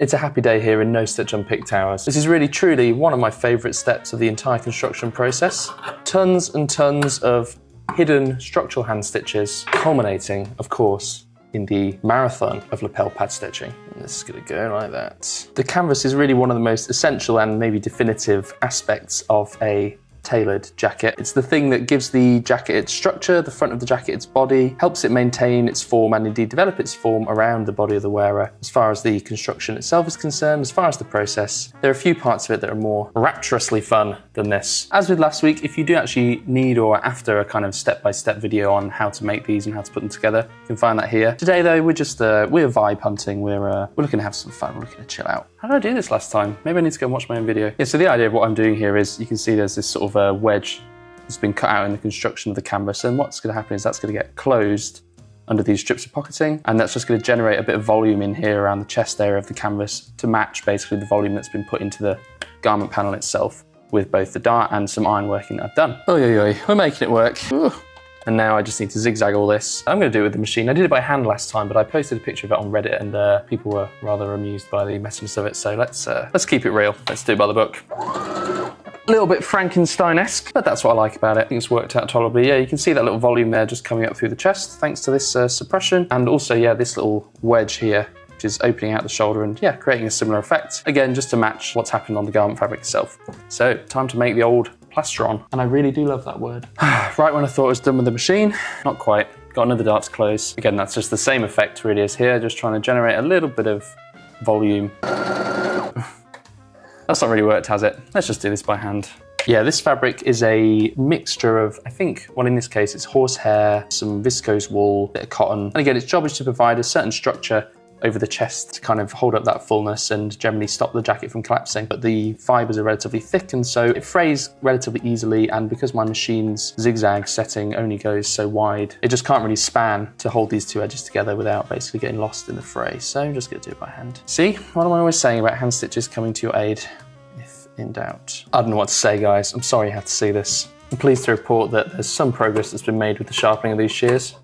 It's a happy day here in No Stitch Unpicked Towers. This is really truly one of my favourite steps of the entire construction process. Tons and tons of hidden structural hand stitches, culminating, of course, in the marathon of lapel pad stitching. And this is going to go like that. The canvas is really one of the most essential and maybe definitive aspects of a tailored jacket. It's the thing that gives the jacket its structure, the front of the jacket its body, helps it maintain its form and indeed develop its form around the body of the wearer. As far as the construction itself is concerned, as far as the process, there are a few parts of it that are more rapturously fun than this. As with last week, if you do actually need or are after a kind of step-by-step video on how to make these and how to put them together, you can find that here. Today though, we're vibe hunting. We're looking to have some fun. We're looking to chill out. How did I do this last time? Maybe I need to go and watch my own video. Yeah, so the idea of what I'm doing here is you can see there's this sort of a wedge that's been cut out in the construction of the canvas, and what's going to happen is that's going to get closed under these strips of pocketing, and that's just going to generate a bit of volume in here around the chest area of the canvas to match basically the volume that's been put into the garment panel itself with both the dart and some ironworking that I've done. We're making it work. Ooh. And now I just need to zigzag all this. I'm going to do it with the machine. I did it by hand last time, but I posted a picture of it on Reddit and people were rather amused by the messiness of it. So let's keep it real. Let's do it by the book. A little bit Frankenstein-esque, but that's what I like about it. I think it's worked out tolerably. Yeah, you can see that little volume there just coming up through the chest thanks to this suppression. And also, yeah, this little wedge here, which is opening out the shoulder and yeah, creating a similar effect. Again, just to match what's happened on the garment fabric itself. So time to make the old plastron. And I really do love that word. Right when I thought it was done with the machine, not quite. Got another dart to close. Again, that's just the same effect really as here, just trying to generate a little bit of volume. That's not really worked, has it? Let's just do this by hand. Yeah, this fabric is a mixture of, I think, well in this case it's horsehair, some viscose wool, a bit of cotton. And again, its job is to provide a certain structure over the chest to kind of hold up that fullness and generally stop the jacket from collapsing. But the fibers are relatively thick and so it frays relatively easily, and because my machine's zigzag setting only goes so wide, it just can't really span to hold these two edges together without basically getting lost in the fray. So I'm just gonna do it by hand. See, what am I always saying about hand stitches coming to your aid if in doubt? I don't know what to say, guys. I'm sorry you had to see this. I'm pleased to report that there's some progress that's been made with the sharpening of these shears.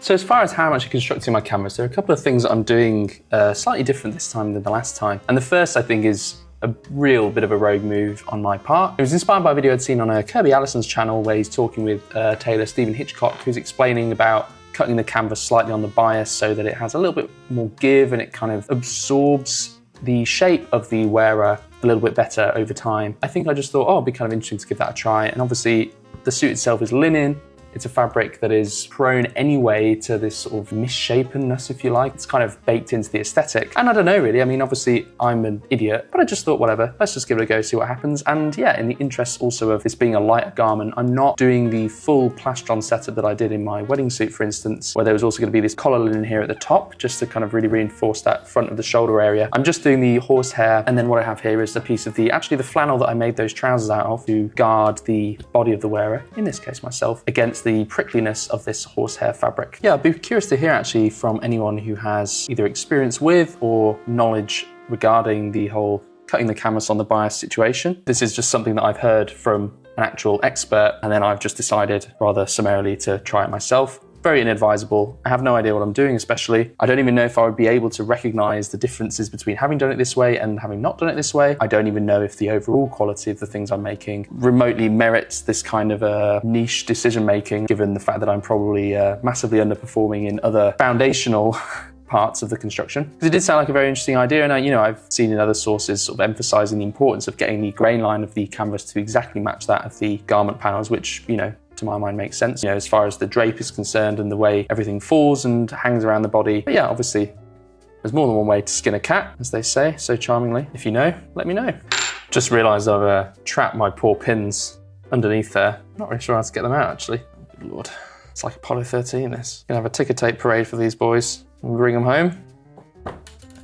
So as far as how I'm actually constructing my canvas, there are a couple of things that I'm doing slightly different this time than the last time. And the first, I think, is a real bit of a rogue move on my part. It was inspired by a video I'd seen on Kirby Allison's channel where he's talking with tailor Stephen Hitchcock, who's explaining about cutting the canvas slightly on the bias so that it has a little bit more give and it kind of absorbs the shape of the wearer a little bit better over time. I think I just thought, oh, it'd be kind of interesting to give that a try. And obviously the suit itself is linen. It's a fabric that is prone anyway to this sort of misshapenness, if you like. It's kind of baked into the aesthetic. And I don't know really, I mean, obviously I'm an idiot, but I just thought, whatever, let's just give it a go, see what happens. And yeah, in the interest also of this being a lighter garment, I'm not doing the full plastron setup that I did in my wedding suit, for instance, where there was also going to be this collar linen here at the top, just to kind of really reinforce that front of the shoulder area. I'm just doing the horsehair, and then what I have here is a piece of actually the flannel that I made those trousers out of to guard the body of the wearer, in this case myself, against the prickliness of this horsehair fabric. Yeah, I'd be curious to hear actually from anyone who has either experience with or knowledge regarding the whole cutting the canvas on the bias situation. This is just something that I've heard from an actual expert, and then I've just decided rather summarily to try it myself. Very inadvisable. I have no idea what I'm doing, especially. I don't even know if I would be able to recognize the differences between having done it this way and having not done it this way. I don't even know if the overall quality of the things I'm making remotely merits this kind of a niche decision making, given the fact that I'm probably massively underperforming in other foundational parts of the construction. Because it did sound like a very interesting idea, and I've seen in other sources sort of emphasizing the importance of getting the grain line of the canvas to exactly match that of the garment panels, which, to my mind makes sense, as far as the drape is concerned and the way everything falls and hangs around the body. But yeah, obviously, there's more than one way to skin a cat, as they say so charmingly. If you know, let me know. Just realised I've trapped my poor pins underneath there. Not really sure how to get them out, actually. Oh, good Lord. It's like Apollo 13, this. Gonna have a ticker tape parade for these boys and bring them home. There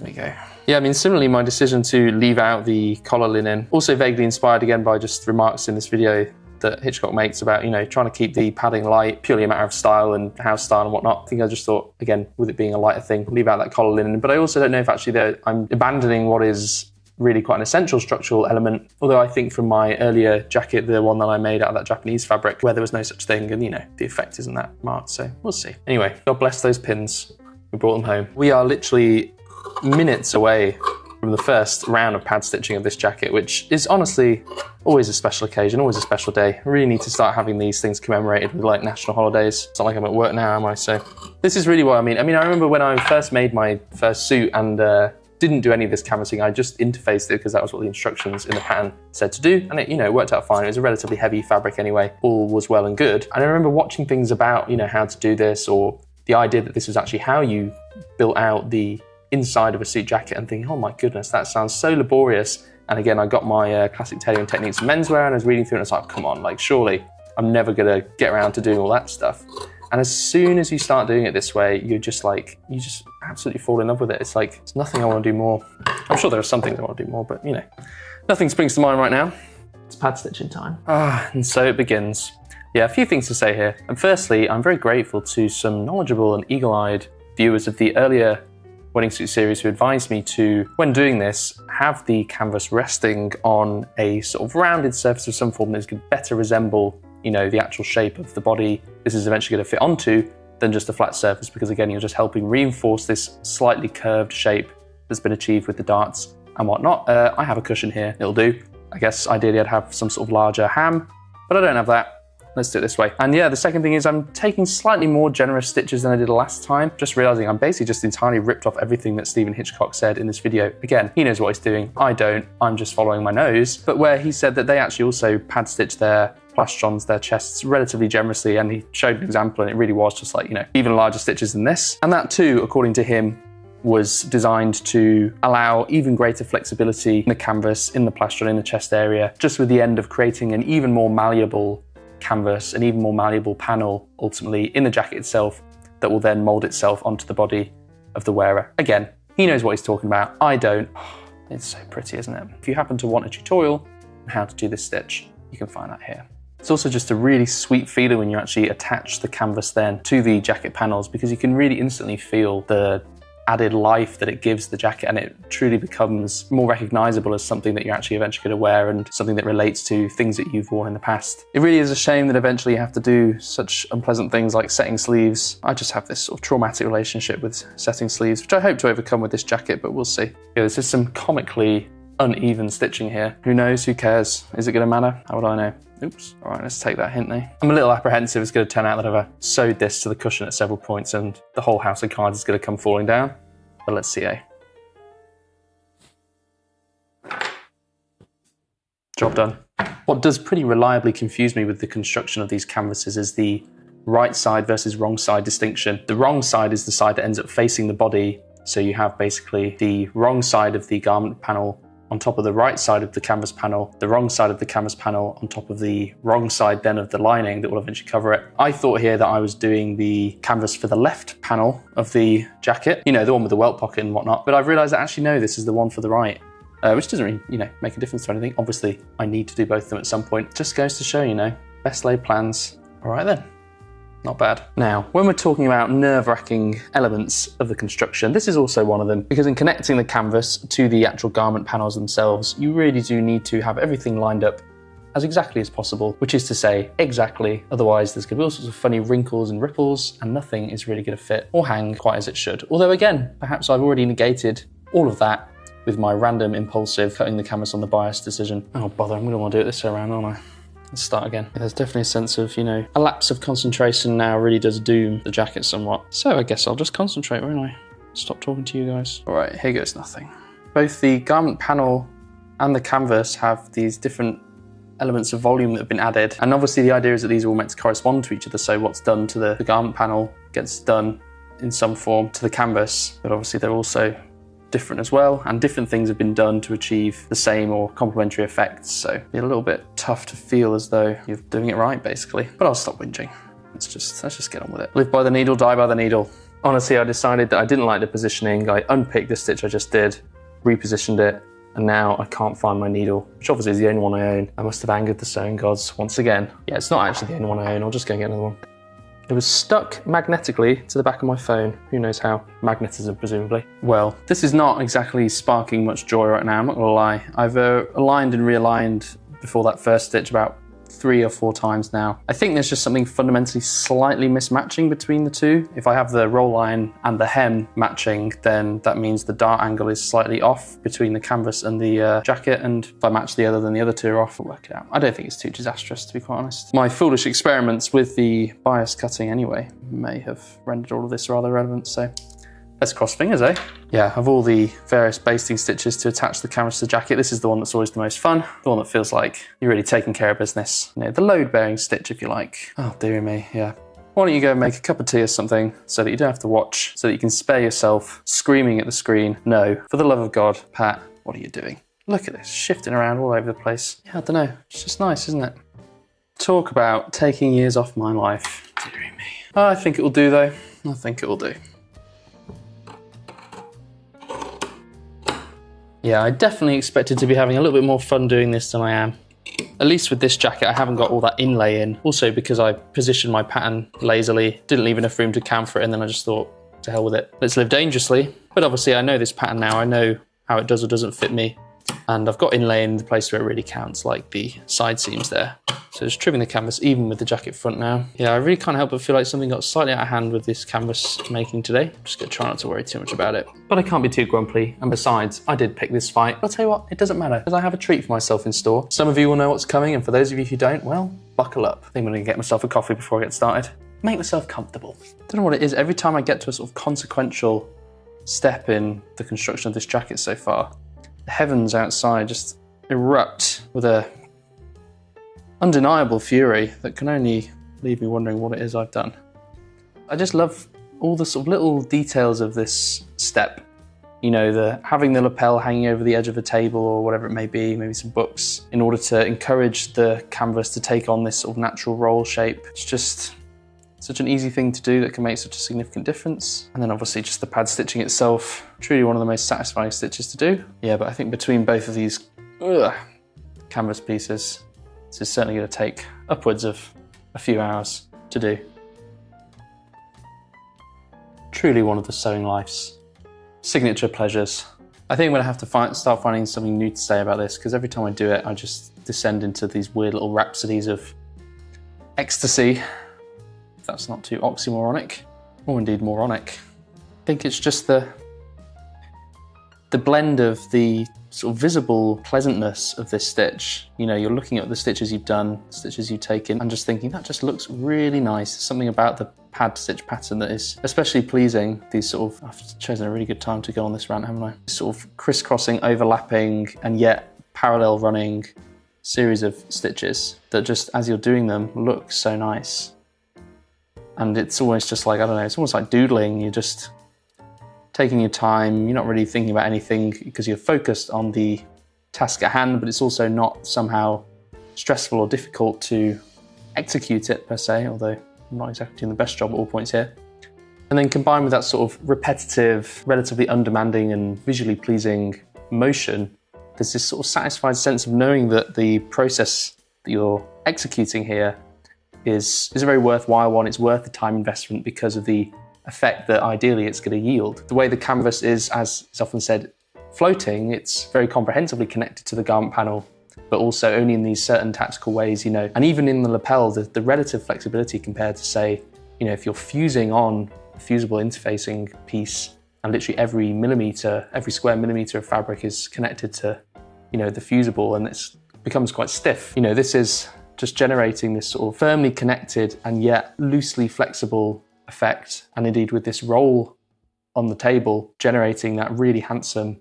we go. Yeah, I mean, similarly, my decision to leave out the collar linen, also vaguely inspired again by just remarks in this video that Hitchcock makes about, trying to keep the padding light, purely a matter of style and house style and whatnot. I think I just thought, again, with it being a lighter thing, leave out that collar linen. But I also don't know if actually I'm abandoning what is really quite an essential structural element. Although I think from my earlier jacket, the one that I made out of that Japanese fabric, where there was no such thing, and the effect isn't that marked, so we'll see. Anyway, God bless those pins. We brought them home. We are literally minutes away from the first round of pad stitching of this jacket, which is honestly always a special occasion, always a special day. I really need to start having these things commemorated with like national holidays. It's not like I'm at work now, am I? So this is really what I mean. I remember when I first made my first suit and didn't do any of this canvassing, I just interfaced it because that was what the instructions in the pattern said to do, and it worked out fine. It was a relatively heavy fabric anyway, all was well and good. And I remember watching things about how to do this, or the idea that this was actually how you built out the inside of a suit jacket, and thinking, oh my goodness, that sounds so laborious. And again, I got my classic tailoring techniques in menswear, and I was reading through and I was like, come on, like surely I'm never gonna get around to doing all that stuff. And as soon as you start doing it this way, you just absolutely fall in love with it. It's like, it's nothing I want to do more. I'm sure there are some things I want to do more, but nothing springs to mind right now. It's pad stitching time. And so it begins. Yeah, a few things to say here. And firstly, I'm very grateful to some knowledgeable and eagle-eyed viewers of the earlier Wedding Suit series who advised me to, when doing this, have the canvas resting on a sort of rounded surface of some form that is going to better resemble the actual shape of the body this is eventually going to fit onto than just a flat surface, because again, you're just helping reinforce this slightly curved shape that's been achieved with the darts and whatnot. I have a cushion here, it'll do. I guess ideally I'd have some sort of larger ham, but I don't have that. Let's do it this way. And yeah, the second thing is I'm taking slightly more generous stitches than I did last time, just realizing I'm basically just entirely ripped off everything that Stephen Hitchcock said in this video. Again, he knows what he's doing, I don't, I'm just following my nose. But where he said that they actually also pad stitch their plastrons, their chests relatively generously, and he showed an example and it really was just like, even larger stitches than this. And that too, according to him, was designed to allow even greater flexibility in the canvas, in the plastron, in the chest area, just with the end of creating an even more malleable canvas, an even more malleable panel ultimately in the jacket itself that will then mold itself onto the body of the wearer. Again, he knows what he's talking about, I don't. It's so pretty, isn't it? If you happen to want a tutorial on how to do this stitch, you can find that here. It's also just a really sweet feeling when you actually attach the canvas then to the jacket panels, because you can really instantly feel the added life that it gives the jacket, and it truly becomes more recognizable as something that you're actually eventually going to wear and something that relates to things that you've worn in the past. It really is a shame that eventually you have to do such unpleasant things like setting sleeves. I just have this sort of traumatic relationship with setting sleeves, which I hope to overcome with this jacket, but we'll see. Yeah, this is some comically uneven stitching here. Who knows? Who cares? Is it going to matter? How would I know? Oops. All right, let's take that hint there. I'm a little apprehensive it's going to turn out that I've sewed this to the cushion at several points and the whole house of cards is going to come falling down. But let's see, eh? Job done. What does pretty reliably confuse me with the construction of these canvases is the right side versus wrong side distinction. The wrong side is the side that ends up facing the body. So you have basically the wrong side of the garment panel on top of the right side of the canvas panel, the wrong side of the canvas panel on top of the wrong side then of the lining that will eventually cover it. I thought here that I was doing the canvas for the left panel of the jacket, the one with the welt pocket and whatnot, but I've realized that actually no, this is the one for the right, which doesn't really, make a difference to anything. Obviously, I need to do both of them at some point. Just goes to show, best laid plans. All right then. Not bad. Now, when we're talking about nerve-wracking elements of the construction, this is also one of them, because in connecting the canvas to the actual garment panels themselves, you really do need to have everything lined up as exactly as possible, which is to say, exactly. Otherwise, there's going to be all sorts of funny wrinkles and ripples, and nothing is really going to fit or hang quite as it should. Although again, perhaps I've already negated all of that with my random, impulsive cutting the canvas on the bias decision. Oh, bother, I'm going to want to do it this way around, aren't I? Let's start again. There's definitely a sense of, a lapse of concentration now really does doom the jacket somewhat. So I guess I'll just concentrate, won't I? Stop talking to you guys. All right, here goes nothing. Both the garment panel and the canvas have these different elements of volume that have been added. And obviously the idea is that these are all meant to correspond to each other. So what's done to the garment panel gets done in some form to the canvas, but obviously they're also different as well, and different things have been done to achieve the same or complementary effects, so it's a little bit tough to feel as though you're doing it right, basically. But I'll stop whinging. Let's just get on with it. Live by the needle, die by the needle. Honestly, I decided that I didn't like the positioning. I unpicked the stitch I just did, repositioned it, and now I can't find my needle, which obviously is the only one I own. I must have angered the sewing gods once again. Yeah, it's not actually the only one I own. I'll just go and get another one. It was stuck magnetically to the back of my phone. Who knows how? Magnetism, presumably. Well, this is not exactly sparking much joy right now, I'm not gonna lie. I've aligned and realigned before that first stitch about 3 or 4 times now. I think there's just something fundamentally slightly mismatching between the two. If I have the roll line and the hem matching, then that means the dart angle is slightly off between the canvas and the jacket, and if I match the other, then the other two are off. I'll work it out. I don't think it's too disastrous, to be quite honest. My foolish experiments with the bias cutting anyway may have rendered all of this rather relevant, so let's cross fingers, eh? Yeah, of all the various basting stitches to attach the canvas to the jacket, this is the one that's always the most fun, the one that feels like you're really taking care of business. You know, the load-bearing stitch, if you like. Oh, dear me, yeah. Why don't you go and make a cup of tea or something so that you don't have to watch, so that you can spare yourself screaming at the screen. No, for the love of God, Pat, what are you doing? Look at this, shifting around all over the place. Yeah, I don't know, it's just nice, isn't it? Talk about taking years off my life. Dear me. Oh, I think it will do, though. I think it will do. Yeah, I definitely expected to be having a little bit more fun doing this than I am. At least with this jacket, I haven't got all that inlay in. Also because I positioned my pattern lazily, didn't leave enough room to cam for it, and then I just thought, to hell with it. Let's live dangerously. But obviously I know this pattern now, I know how it does or doesn't fit me. And I've got inlay in the place where it really counts, like the side seams there. So just trimming the canvas even with the jacket front now. Yeah, I really can't help but feel like something got slightly out of hand with this canvas making today. I'm just gonna try not to worry too much about it. But I can't be too grumpy, and besides, I did pick this fight. I'll tell you what, it doesn't matter, because I have a treat for myself in store. Some of you will know what's coming, and for those of you who don't, well, buckle up. I think I'm gonna get myself a coffee before I get started. Make myself comfortable. Don't know what it is, every time I get to a sort of consequential step in the construction of this jacket so far, the heavens outside just erupt with a undeniable fury that can only leave me wondering what it is I've done. I just love all the sort of little details of this step. You know, having the lapel hanging over the edge of a table or whatever it may be, maybe some books, in order to encourage the canvas to take on this sort of natural roll shape. It's just such an easy thing to do that can make such a significant difference. And then obviously just the pad stitching itself, truly one of the most satisfying stitches to do. Yeah, but I think between both of these canvas pieces, this is certainly going to take upwards of a few hours to do. Truly one of the sewing life's signature pleasures. I think I'm going to have to start finding something new to say about this, because every time I do it, I just descend into these weird little rhapsodies of ecstasy. If that's not too oxymoronic, or indeed moronic. I think it's just the blend of the sort of visible pleasantness of this stitch. You know, you're looking at the stitches you've done, stitches you've taken, and just thinking that just looks really nice. There's something about the pad stitch pattern that is especially pleasing. These sort of, I've chosen a really good time to go on this rant, haven't I? Sort of crisscrossing, overlapping, and yet parallel running series of stitches that just, as you're doing them, look so nice. And it's almost just like, I don't know, it's almost like doodling. You're just taking your time, you're not really thinking about anything because you're focused on the task at hand, but it's also not somehow stressful or difficult to execute it per se, although I'm not exactly doing the best job at all points here. And then combined with that sort of repetitive, relatively undemanding and visually pleasing motion, there's this sort of satisfied sense of knowing that the process that you're executing here is a very worthwhile one. It's worth the time investment because of the effect that ideally it's going to yield. The way the canvas is, as is often said, floating, it's very comprehensively connected to the garment panel, but also only in these certain tactical ways, you know. And even in the lapel, the relative flexibility compared to, say, you know, if you're fusing on a fusible interfacing piece and literally every millimeter, every square millimeter of fabric is connected to, you know, the fusible, and it becomes quite stiff. You know, this is just generating this sort of firmly connected and yet loosely flexible effect, and indeed with this roll on the table generating that really handsome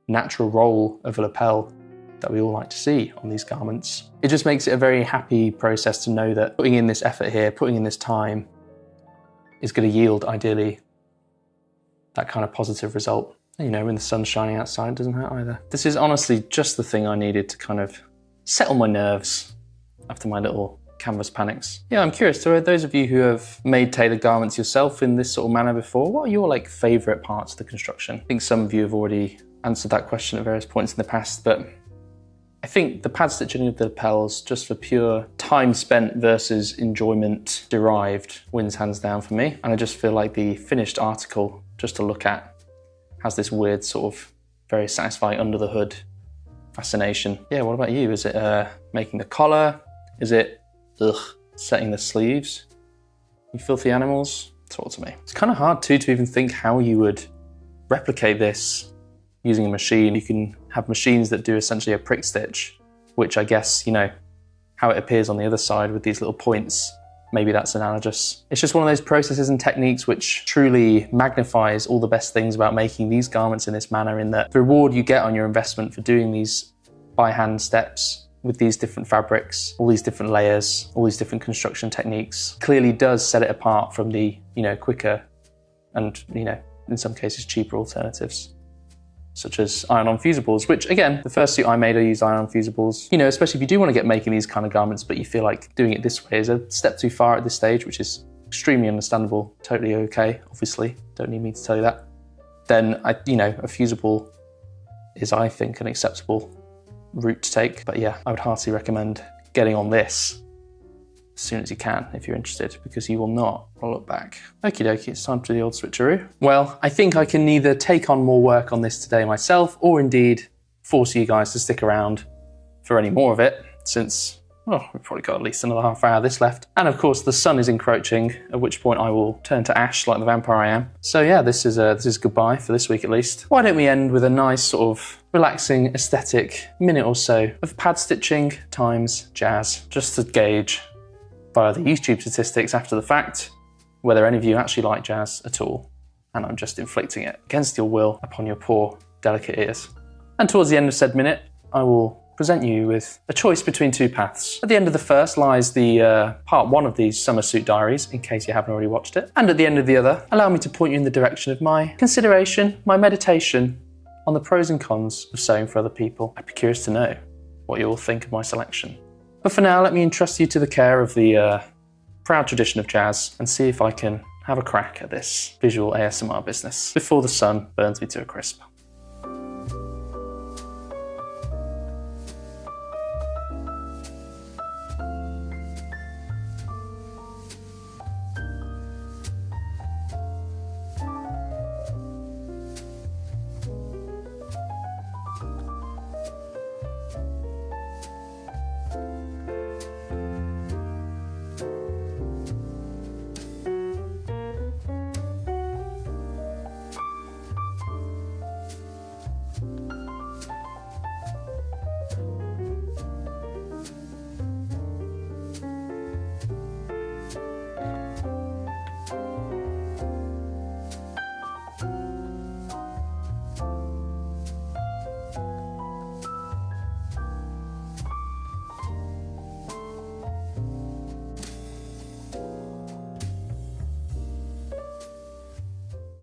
natural roll of a lapel that we all like to see on these garments. It just makes it a very happy process to know that putting in this effort here, putting in this time, is going to yield ideally that kind of positive result. You know, when the sun's shining outside, it doesn't hurt either. This is honestly just the thing I needed to kind of settle my nerves after my little canvas panics. Yeah, I'm curious, to those of you who have made tailored garments yourself in this sort of manner before, what are your like favourite parts of the construction? I think some of you have already answered that question at various points in the past, but I think the pad stitching of the lapels, just for pure time spent versus enjoyment derived, wins hands down for me. And I just feel like the finished article, just to look at, has this weird sort of very satisfying under the hood fascination. Yeah, what about you? Is it making the collar? Is it, setting the sleeves? You filthy animals, talk to me. It's kind of hard too to even think how you would replicate this using a machine. You can have machines that do essentially a prick stitch, which I guess, you know, how it appears on the other side with these little points, maybe that's analogous. It's just one of those processes and techniques which truly magnifies all the best things about making these garments in this manner, in that the reward you get on your investment for doing these by hand steps with these different fabrics, all these different layers, all these different construction techniques, clearly does set it apart from the, you know, quicker and, you know, in some cases cheaper alternatives, such as iron-on fusibles, which again, the first suit I made, I used iron-on fusibles. You know, especially if you do want to get making these kind of garments, but you feel like doing it this way is a step too far at this stage, which is extremely understandable, totally okay, obviously, don't need me to tell you that. Then, you know, a fusible is, I think, an acceptable route to take. But yeah, I would heartily recommend getting on this as soon as you can if you're interested, because you will not look back. Okie dokie, it's time to do the old switcheroo. Well, I think I can neither take on more work on this today myself, or indeed force you guys to stick around for any more of it, since, well, we've probably got at least another half hour of this left. And of course the sun is encroaching, at which point I will turn to ash like the vampire I am. So yeah, this is goodbye for this week at least. Why don't we end with a nice sort of relaxing aesthetic minute or so of pad stitching times jazz, just to gauge via the YouTube statistics after the fact whether any of you actually like jazz at all, and I'm just inflicting it against your will upon your poor, delicate ears. And towards the end of said minute, I will present you with a choice between two paths. At the end of the first lies the part one of these summer suit diaries, in case you haven't already watched it. And at the end of the other, allow me to point you in the direction of my consideration, my meditation on the pros and cons of sewing for other people. I'd be curious to know what you all think of my selection. But for now, let me entrust you to the care of the proud tradition of jazz and see if I can have a crack at this visual ASMR business before the sun burns me to a crisp.